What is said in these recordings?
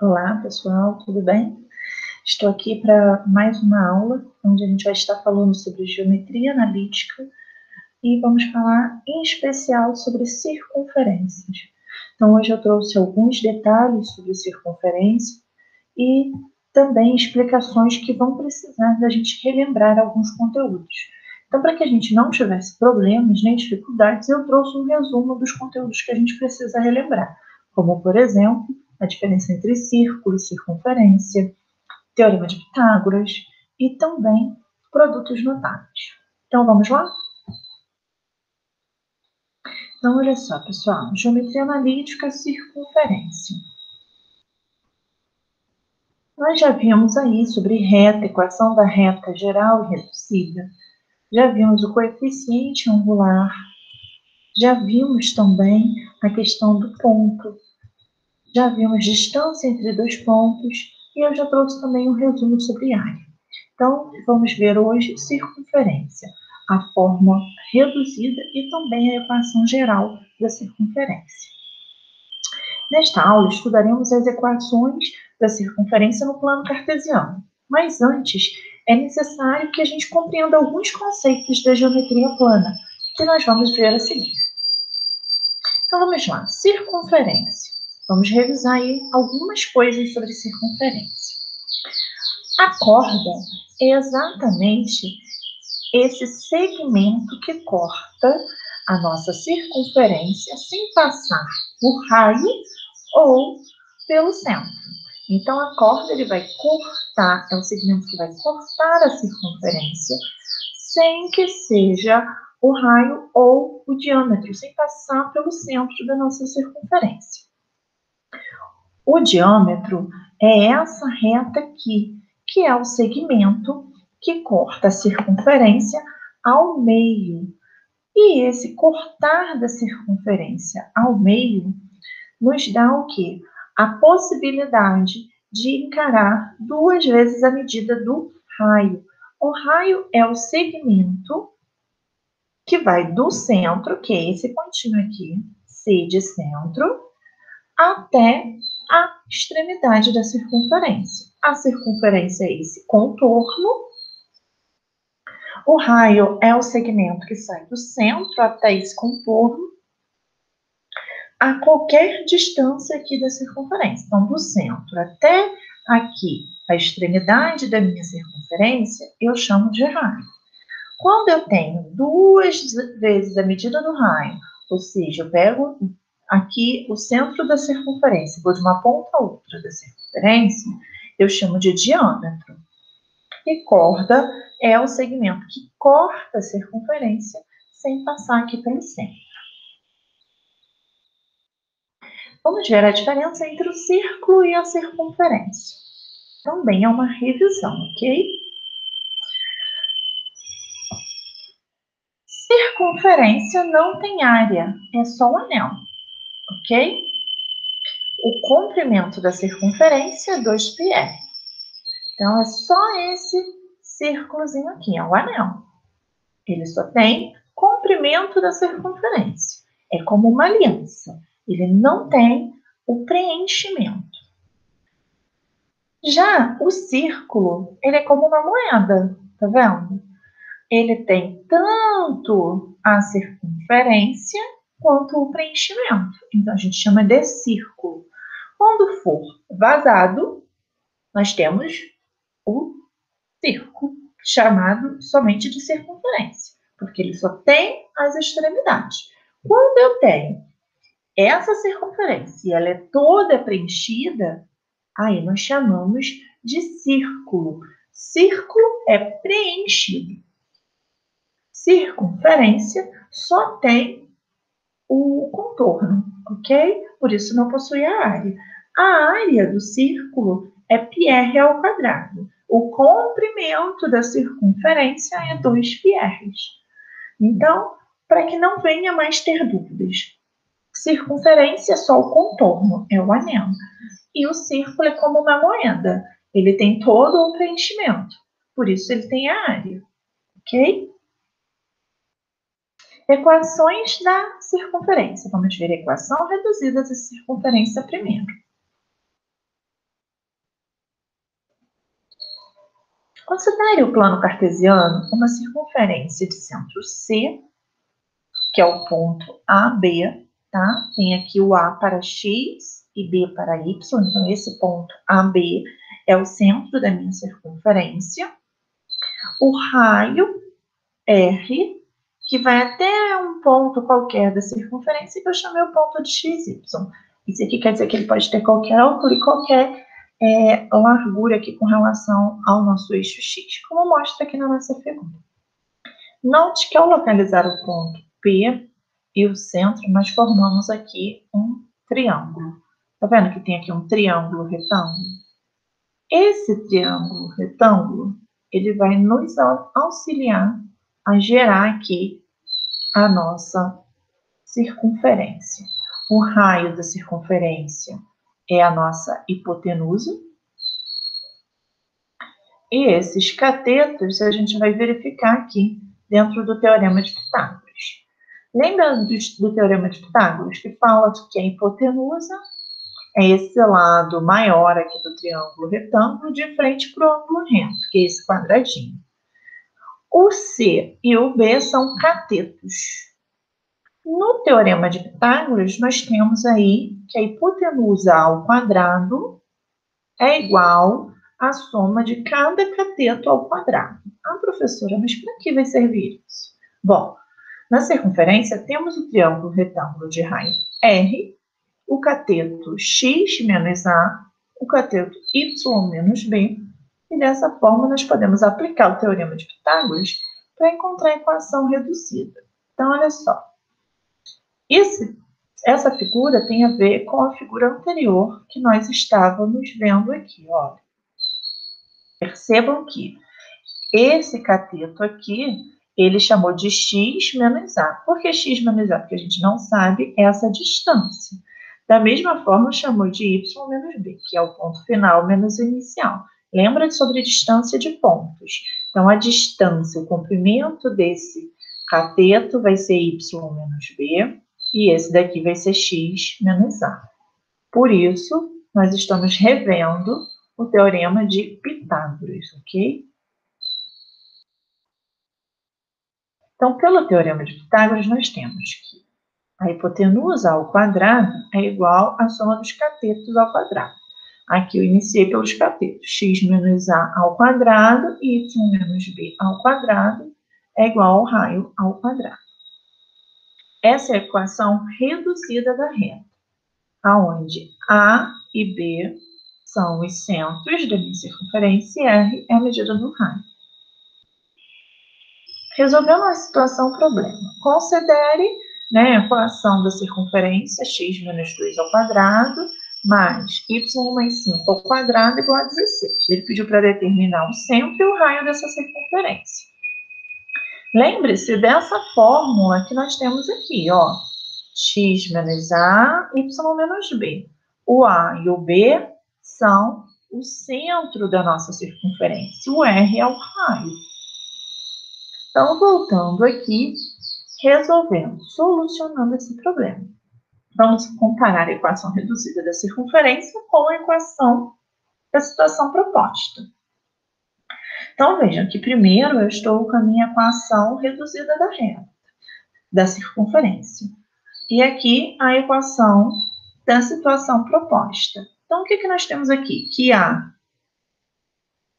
Olá, pessoal, tudo bem? Estou aqui para mais uma aula, onde a gente vai estar falando sobre geometria analítica e vamos falar em especial sobre circunferências. Então, hoje eu trouxe alguns detalhes sobre circunferência e também explicações que vão precisar da gente relembrar alguns conteúdos. Então, para que a gente não tivesse problemas nem dificuldades, eu trouxe um resumo dos conteúdos que a gente precisa relembrar, como, por exemplo, a diferença entre círculo e circunferência, teorema de Pitágoras e também produtos notáveis. Então, vamos lá? Então, olha só, pessoal, geometria analítica, circunferência. Nós já vimos aí sobre reta, equação da reta geral e reduzida. Já vimos o coeficiente angular. Já vimos também a questão do ponto. Já vimos distância entre dois pontos. E eu já trouxe também um resumo sobre área. Então, vamos ver hoje circunferência, a forma reduzida e também a equação geral da circunferência. Nesta aula, estudaremos as equações da circunferência no plano cartesiano. Mas antes, é necessário que a gente compreenda alguns conceitos da geometria plana, que nós vamos ver a seguir. Então, vamos lá. Circunferência. Vamos revisar aí algumas coisas sobre circunferência. A corda é exatamente esse segmento que corta a nossa circunferência sem passar por raio ou pelo centro. Então, a corda ele vai cortar, é o segmento que vai cortar a circunferência sem que seja o raio ou o diâmetro, sem passar pelo centro da nossa circunferência. O diâmetro é essa reta aqui, que é o segmento que corta a circunferência ao meio. E esse cortar da circunferência ao meio nos dá o quê? A possibilidade de encarar duas vezes a medida do raio. O raio é o segmento que vai do centro, que é esse pontinho aqui, C de centro, até a extremidade da circunferência. A circunferência é esse contorno. O raio é o segmento que sai do centro até esse contorno, a qualquer distância aqui da circunferência. Então, do centro até aqui, a extremidade da minha circunferência, eu chamo de raio. Quando eu tenho duas vezes a medida do raio, ou seja, eu pego aqui o centro da circunferência, vou de uma ponta a outra da circunferência, eu chamo de diâmetro. E corda é o segmento que corta a circunferência sem passar aqui pelo centro. Vamos ver a diferença entre o círculo e a circunferência. Também é uma revisão, ok? Circunferência não tem área, é só o anel, ok? O comprimento da circunferência é 2πr. Então, é só esse círculozinho aqui, é o anel. Ele só tem comprimento da circunferência. É como uma aliança. Ele não tem o preenchimento. Já o círculo, ele é como uma moeda, tá vendo? Ele tem tanto a circunferência quanto o preenchimento. Então, a gente chama de círculo. Quando for vazado, nós temos o círculo, chamado somente de circunferência, porque ele só tem as extremidades. Quando eu tenho essa circunferência e ela é toda preenchida, aí nós chamamos de círculo. Círculo é preenchido. Circunferência só tem o contorno, ok? Por isso não possui a área. A área do círculo é πr ao quadrado. O comprimento da circunferência é 2πr. Então, para que não venha mais ter dúvidas, circunferência é só o contorno, é o anel. E o círculo é como uma moeda. Ele tem todo o preenchimento. Por isso ele tem a área, ok? Equações da circunferência. Vamos ver a equação reduzida da circunferência primeiro. Considere o plano cartesiano uma circunferência de centro C, que é o ponto AB, tá? Tem aqui o A para X e B para Y, então esse ponto AB é o centro da minha circunferência. O raio R, que vai até um ponto qualquer da circunferência, que eu chamei o ponto de XY. Isso aqui quer dizer que ele pode ter qualquer ângulo e qualquer largura aqui com relação ao nosso eixo X, como mostra aqui na nossa figura. Note que ao localizar o ponto P e o centro, nós formamos aqui um triângulo. Tá vendo que tem aqui um triângulo retângulo? Esse triângulo retângulo, ele vai nos auxiliar a gerar aqui a nossa circunferência. O raio da circunferência é a nossa hipotenusa. E esses catetos a gente vai verificar aqui dentro do Teorema de Pitágoras. Lembra do Teorema de Pitágoras, que fala que a hipotenusa é esse lado maior aqui do triângulo retângulo de frente para o ângulo reto, que é esse quadradinho. O C e o B são catetos. No Teorema de Pitágoras, nós temos aí que a hipotenusa ao quadrado é igual à soma de cada cateto ao quadrado. Ah, professora, mas para que vai servir isso? Bom, na circunferência temos o triângulo retângulo de raio R, o cateto x menos A, o cateto y menos B, e dessa forma nós podemos aplicar o Teorema de Pitágoras para encontrar a equação reduzida. Então, olha só. Essa figura tem a ver com a figura anterior que nós estávamos vendo aqui, olha. Percebam que esse cateto aqui, ele chamou de x menos A. Por que x menos A? Porque a gente não sabe essa distância. Da mesma forma, chamou de y menos B, que é o ponto final menos o inicial. Lembra sobre a distância de pontos. Então, a distância, o comprimento desse cateto vai ser y menos B, e esse daqui vai ser x menos A. Por isso, nós estamos revendo o Teorema de Pitágoras, ok? Então, pelo Teorema de Pitágoras, nós temos que a hipotenusa ao quadrado é igual à soma dos catetos ao quadrado. Aqui eu iniciei pelos catetos. X menos A ao quadrado e y menos B ao quadrado é igual ao raio ao quadrado. Essa é a equação reduzida da reta, onde A e B são os centros da minha circunferência e R é a medida do raio. Resolvendo a situação, problema. Considere a equação da circunferência x menos 2 ao quadrado mais y mais 5 ao quadrado igual a 16. Ele pediu para determinar o centro e o raio dessa circunferência. Lembre-se dessa fórmula que nós temos aqui, ó. X menos A, y menos B. O A e o B são o centro da nossa circunferência. O R é o raio. Então, voltando aqui, resolvendo, solucionando esse problema. Vamos comparar a equação reduzida da circunferência com a equação da situação proposta. Então, vejam que primeiro eu estou com a minha equação reduzida da reta, da circunferência. E aqui a equação da situação proposta. Então, o que nós temos aqui? Que A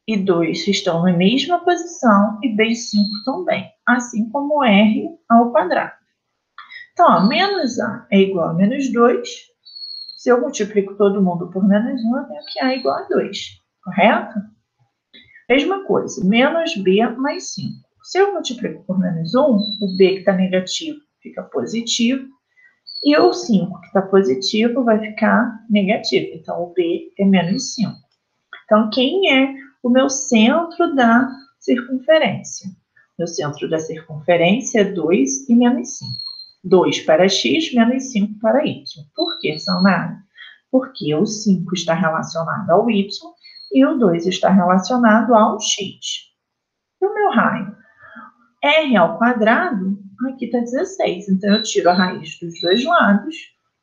e 2 estão na mesma posição e B e 5 também, assim como R ao quadrado. Então, ó, menos A é igual a menos 2. Se eu multiplico todo mundo por menos 1, eu tenho que A é igual a 2, correto? Mesma coisa, menos B mais 5. Se eu multiplico por menos 1, o B que está negativo fica positivo, e o 5 que está positivo vai ficar negativo. Então, o B é menos 5. Então, quem é o meu centro da circunferência? Meu centro da circunferência é 2 e menos 5. 2 para x, menos 5 para y. Por que, Samara? Porque o 5 está relacionado ao y e o 2 está relacionado ao x. E o meu raio? R ao quadrado, aqui está 16. Então, eu tiro a raiz dos dois lados.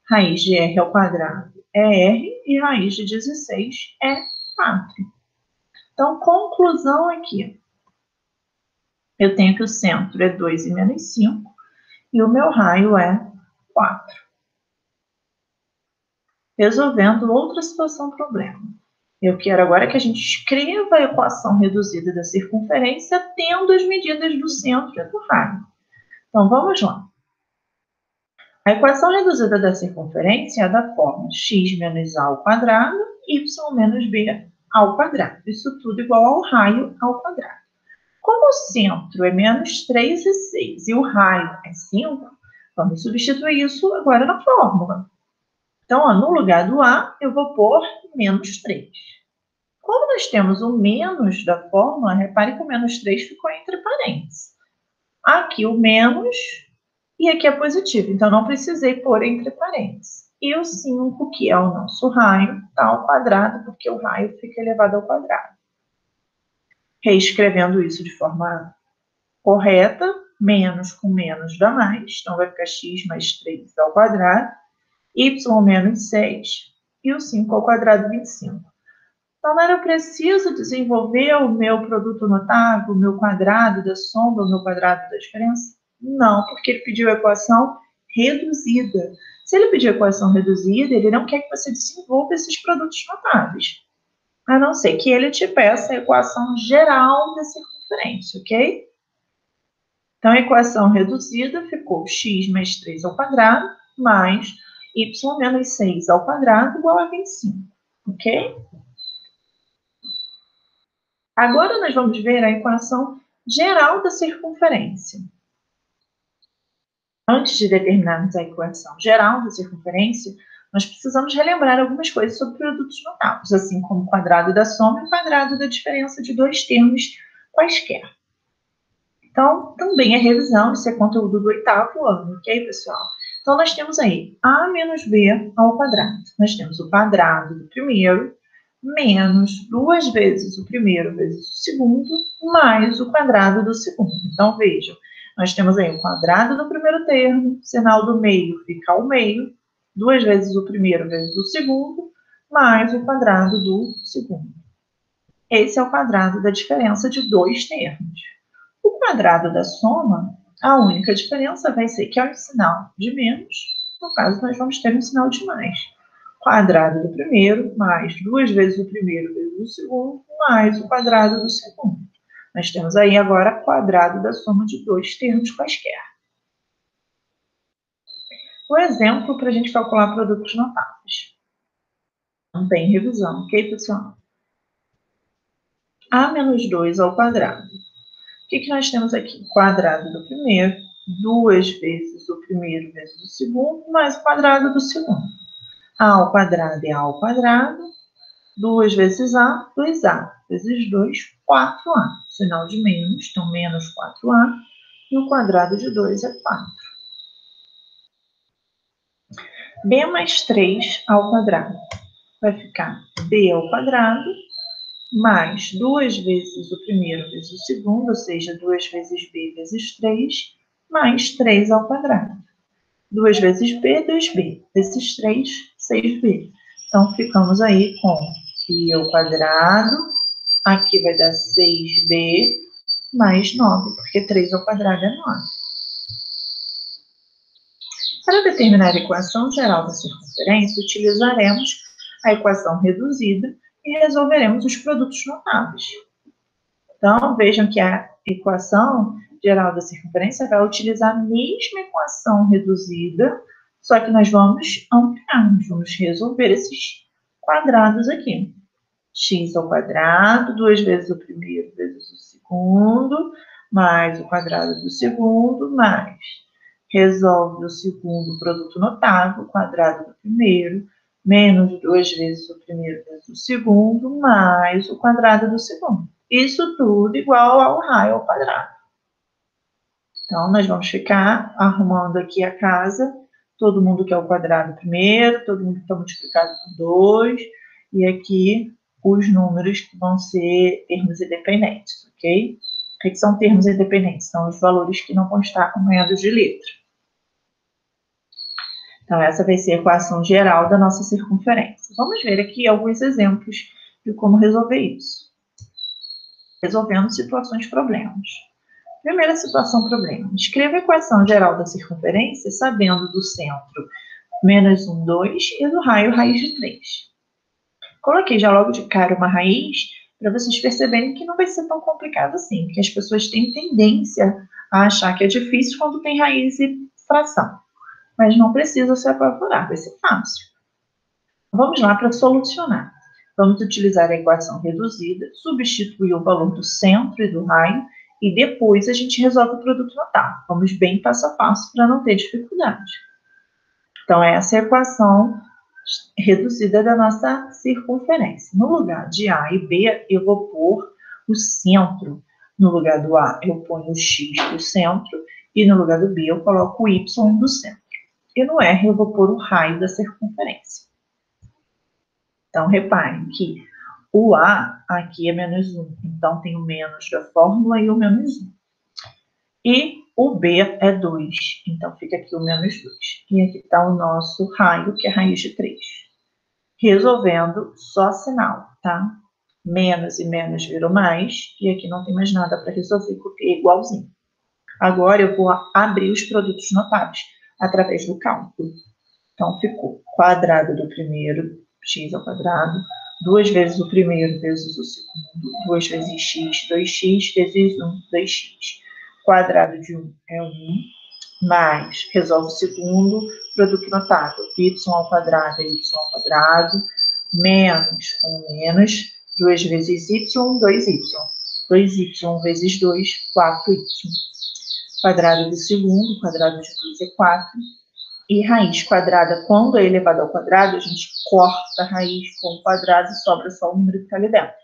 Raiz de R ao quadrado é R e raiz de 16 é 4. Então, conclusão aqui. Eu tenho que o centro é 2 e menos 5 e o meu raio é 4. Resolvendo outra situação problema. Eu quero agora que a gente escreva a equação reduzida da circunferência tendo as medidas do centro e do raio. Então, vamos lá. A equação reduzida da circunferência é da forma x menos a ao quadrado, y menos b ao quadrado. Isso tudo igual ao raio ao quadrado. Como o centro é menos 3 e 6 e o raio é 5, vamos substituir isso agora na fórmula. Então, ó, no lugar do a, eu vou pôr menos 3. Como nós temos o menos da fórmula, repare que o menos 3 ficou entre parênteses. Aqui o menos e aqui é positivo, então não precisei pôr entre parênteses. E o 5, que é o nosso raio, está ao quadrado, porque o raio fica elevado ao quadrado. Reescrevendo isso de forma correta, menos com menos dá mais, então vai ficar x mais 3 ao quadrado, y menos 6 e o 5 ao quadrado, 25. Então, não era preciso desenvolver o meu produto notável, o meu quadrado da sombra, o meu quadrado da diferença? Não, porque ele pediu a equação reduzida. Se ele pediu a equação reduzida, ele não quer que você desenvolva esses produtos notáveis. A não ser que ele te peça a equação geral da circunferência, ok? Então, a equação reduzida ficou x mais 3 ao quadrado mais y menos 6 ao quadrado igual a 25, ok? Agora nós vamos ver a equação geral da circunferência. Antes de determinarmos a equação geral da circunferência, nós precisamos relembrar algumas coisas sobre produtos notáveis, assim como o quadrado da soma e o quadrado da diferença de dois termos quaisquer. Então, também é revisão, isso é conteúdo do 8º ano, ok, pessoal? Então, nós temos aí a menos b ao quadrado. Nós temos o quadrado do primeiro, menos 2 vezes o primeiro vezes o segundo, mais o quadrado do segundo. Então, vejam, nós temos aí o quadrado do primeiro termo, sinal do meio fica ao meio, 2 vezes o primeiro vezes o segundo, mais o quadrado do segundo. Esse é o quadrado da diferença de dois termos. O quadrado da soma, a única diferença vai ser que ao sinal de menos, no caso, nós vamos ter um sinal de mais. Quadrado do primeiro, mais 2 vezes o primeiro vezes o segundo, mais o quadrado do segundo. Nós temos aí agora quadrado da soma de dois termos quaisquer. O exemplo para a gente calcular produtos notáveis. Não tem revisão, ok, pessoal? A menos 2 ao quadrado. O que nós temos aqui? Quadrado do primeiro, 2 vezes o primeiro vezes o segundo, mais o quadrado do segundo. A ao quadrado é A ao quadrado, 2 vezes A, 2A, vezes 2, 4A. Sinal de menos, então menos 4A, e o quadrado de 2 é 4. B mais 3 ao quadrado. Vai ficar B ao quadrado, mais 2 vezes o primeiro vezes o segundo, ou seja, 2 vezes B vezes 3, mais 3 ao quadrado. 2 vezes B, 2B, vezes 3, 6B. Então, ficamos aí com B ao quadrado, aqui vai dar 6B, mais 9, porque 3 ao quadrado é 9. Para determinar a equação geral da circunferência, utilizaremos a equação reduzida e resolveremos os produtos notáveis. Então, vejam que a equação geral da circunferência vai utilizar a mesma equação reduzida, só que nós vamos ampliar, nós vamos resolver esses quadrados aqui. X ao quadrado, 2 vezes o primeiro vezes o segundo, mais o quadrado do segundo, mais. Resolve o segundo produto notável, quadrado do primeiro, menos 2 vezes o primeiro vezes o segundo, mais o quadrado do segundo. Isso tudo igual ao raio ao quadrado. Então, nós vamos ficar arrumando aqui a casa, todo mundo quer o quadrado primeiro, todo mundo está multiplicado por 2, e aqui os números que vão ser termos independentes, ok? O que são termos independentes? São os valores que não vão estar acompanhados de letra. Então, essa vai ser a equação geral da nossa circunferência. Vamos ver aqui alguns exemplos de como resolver isso. resolvendo situações problemas. Primeira situação problema. Escreva a equação geral da circunferência sabendo do centro menos 1, 2 e do raio raiz de 3. Coloquei já logo de cara uma raiz para vocês perceberem que não vai ser tão complicado assim, porque as pessoas têm tendência a achar que é difícil quando tem raiz e fração. Mas não precisa se apavorar, vai ser fácil. Vamos lá para solucionar. Vamos utilizar a equação reduzida, substituir o valor do centro e do raio, e depois a gente resolve o produto notável. Vamos bem passo a passo para não ter dificuldade. Então, essa é a equação reduzida da nossa circunferência. No lugar de A e B, eu vou pôr o centro. No lugar do A, eu ponho o X do centro, e no lugar do B, eu coloco o Y do centro. E no R, eu vou pôr o raio da circunferência. Então, reparem que o A aqui é menos 1, então tem o menos da fórmula e o menos 1. E o B é 2, então fica aqui o menos 2. E aqui está o nosso raio, que é raiz de 3. Resolvendo, só sinal, tá? Menos e menos viram mais, e aqui não tem mais nada para resolver, porque é igualzinho. Agora eu vou abrir os produtos notáveis através do cálculo. Então, ficou quadrado do primeiro, x ao quadrado, 2 vezes o primeiro vezes o segundo, 2 vezes x, 2x vezes 1, 2x. Quadrado de 1 é 1, mais, resolve o segundo, produto notável, y ao quadrado é y ao quadrado, menos com menos, 2 vezes y, 2y. 2y vezes 2, 4y. Quadrado do segundo, quadrado de 2 é 4. E raiz quadrada, quando é elevado ao quadrado, a gente corta a raiz com o quadrado e sobra só o número que está ali dentro,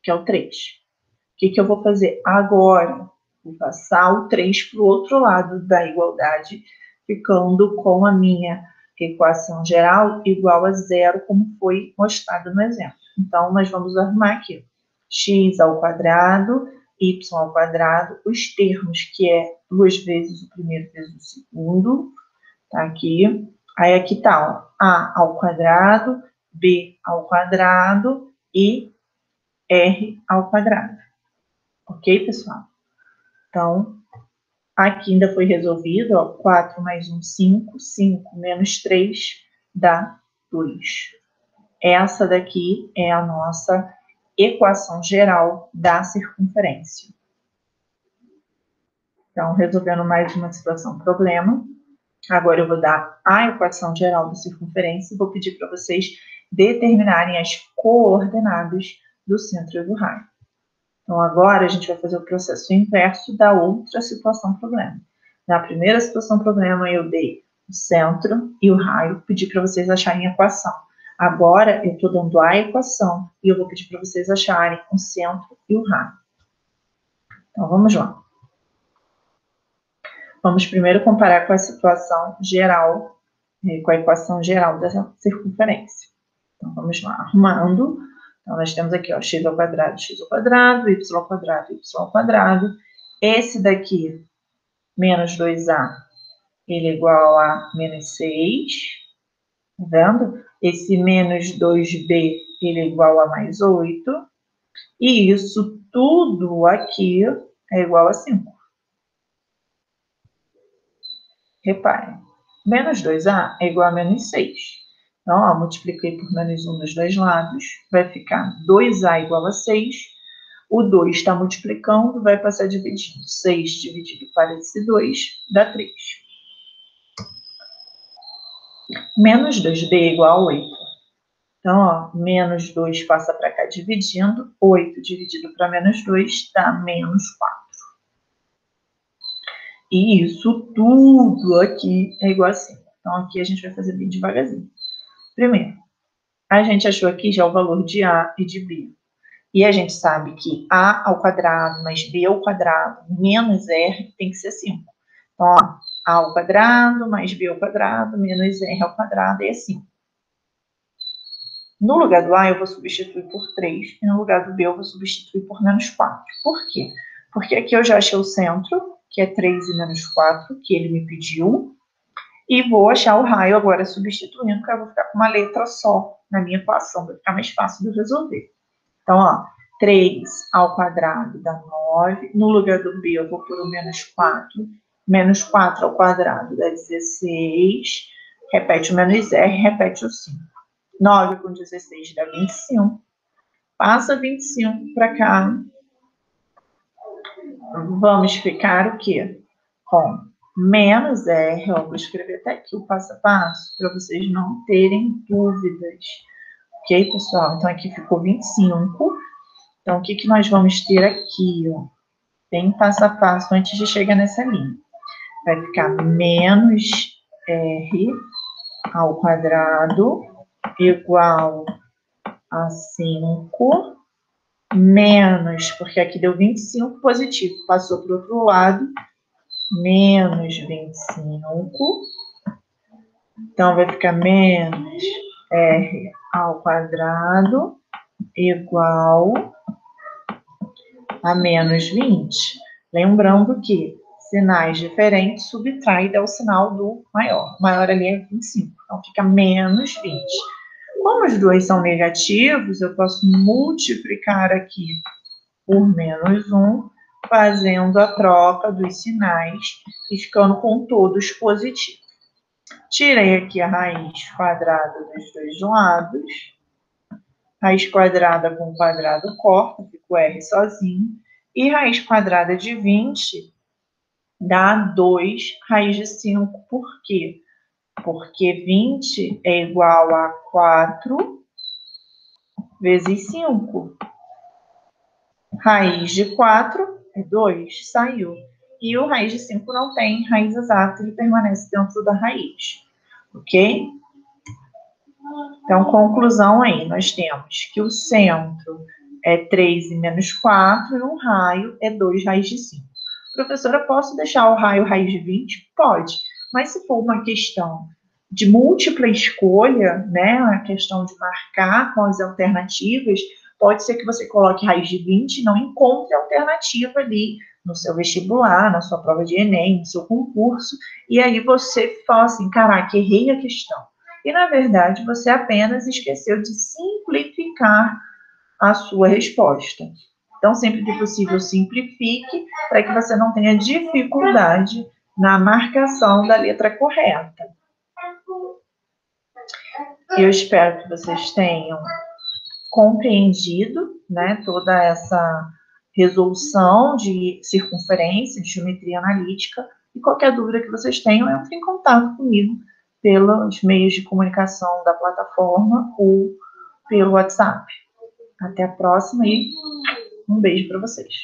que é o 3. O que eu vou fazer agora? Vou passar o 3 para o outro lado da igualdade, ficando com a minha equação geral igual a zero, como foi mostrado no exemplo. Então, nós vamos arrumar aqui x ao quadrado, y ao quadrado, os termos, que é 2 vezes o primeiro vezes o segundo, tá aqui. Aí aqui tá, ó, a ao quadrado, b ao quadrado e r ao quadrado. Ok, pessoal? Então, aqui ainda foi resolvido, ó, 4 mais 1, 5, 5 menos 3 dá 2. Essa daqui é a nossa equação geral da circunferência. Então, resolvendo mais uma situação problema, agora eu vou dar a equação geral da circunferência e vou pedir para vocês determinarem as coordenadas do centro e do raio. Então, agora a gente vai fazer o processo inverso da outra situação problema. Na primeira situação problema, eu dei o centro e o raio, pedi para vocês acharem a equação. Agora, eu estou dando a equação e eu vou pedir para vocês acharem o centro e o raio. Então, vamos lá. Vamos primeiro comparar com a situação geral, com a equação geral da circunferência. Então, vamos lá, arrumando. Então, nós temos aqui, ó, x ao quadrado, y ao quadrado, y ao quadrado. Esse daqui, menos 2a, ele é igual a menos 6. Tá vendo? Esse menos 2b, ele é igual a mais 8. E isso tudo aqui é igual a 5. Reparem, menos 2a é igual a menos 6. Então, ó, multipliquei por menos 1 nos dois lados, vai ficar 2a igual a 6. O 2 está multiplicando, vai passar dividindo. 6 dividido para esse 2 dá 3. Menos 2b é igual a 8. Então, ó, menos 2 passa para cá dividindo. 8 dividido para menos 2 dá menos 4. E isso tudo aqui é igual a 5. Então, aqui a gente vai fazer bem devagarzinho. Primeiro, a gente achou aqui já o valor de A e de B. E a gente sabe que A ao quadrado mais B ao quadrado menos R tem que ser 5. Então, ó, A ao quadrado mais B ao quadrado menos R ao quadrado é 5. No lugar do A, eu vou substituir por 3. E no lugar do B, eu vou substituir por menos 4. Por quê? Porque aqui eu já achei o centro, que é 3 e menos 4, que ele me pediu. E vou achar o raio agora substituindo, porque eu vou ficar com uma letra só na minha equação. Vai ficar mais fácil de resolver. Então, ó, 3 ao quadrado dá 9. No lugar do B, eu vou pôr o menos 4. Menos 4 ao quadrado dá 16. Repete o menos R, repete o 5. 9 com 16 dá 25. Passa 25 para cá. Vamos ficar o quê? Com menos R. Ó, vou escrever até aqui o passo a passo para vocês não terem dúvidas. Ok, pessoal? Então, aqui ficou 25. Então, o que nós vamos ter aqui? Ó? Bem passo a passo antes de chegar nessa linha. Vai ficar menos R ao quadrado igual a 5 menos, porque aqui deu 25 positivo, passou para o outro lado, menos 25. Então, vai ficar menos R ao quadrado igual a menos 20. Lembrando que sinais diferentes subtrai e dá o sinal do maior. O maior ali é 25, então fica menos 20. Como os dois são negativos, eu posso multiplicar aqui por menos 1, fazendo a troca dos sinais e ficando com todos positivos. Tirei aqui a raiz quadrada dos dois lados. Raiz quadrada com quadrado corta, fica o R sozinho. E raiz quadrada de 20 dá 2 raiz de 5. Por quê? Porque 20 é igual a 4 vezes 5. Raiz de 4 é 2, saiu. E o raiz de 5 não tem raiz exata, ele permanece dentro da raiz. Ok? Então, conclusão aí, nós temos que o centro é 3 e menos 4 e um raio é 2 raiz de 5. Professora, posso deixar o raio raiz de 20? Pode, mas se for uma questão de múltipla escolha, né, a questão de marcar com as alternativas, pode ser que você coloque raiz de 20 e não encontre alternativa ali no seu vestibular, na sua prova de Enem, no seu concurso, e aí você fala assim, caraca, errei a questão. E, na verdade, você apenas esqueceu de simplificar a sua resposta. Então, sempre que possível, simplifique para que você não tenha dificuldade na marcação da letra correta. Eu espero que vocês tenham compreendido, né, toda essa resolução de circunferência, de geometria analítica, e qualquer dúvida que vocês tenham, entre em contato comigo pelos meios de comunicação da plataforma ou pelo WhatsApp. Até a próxima e um beijo para vocês.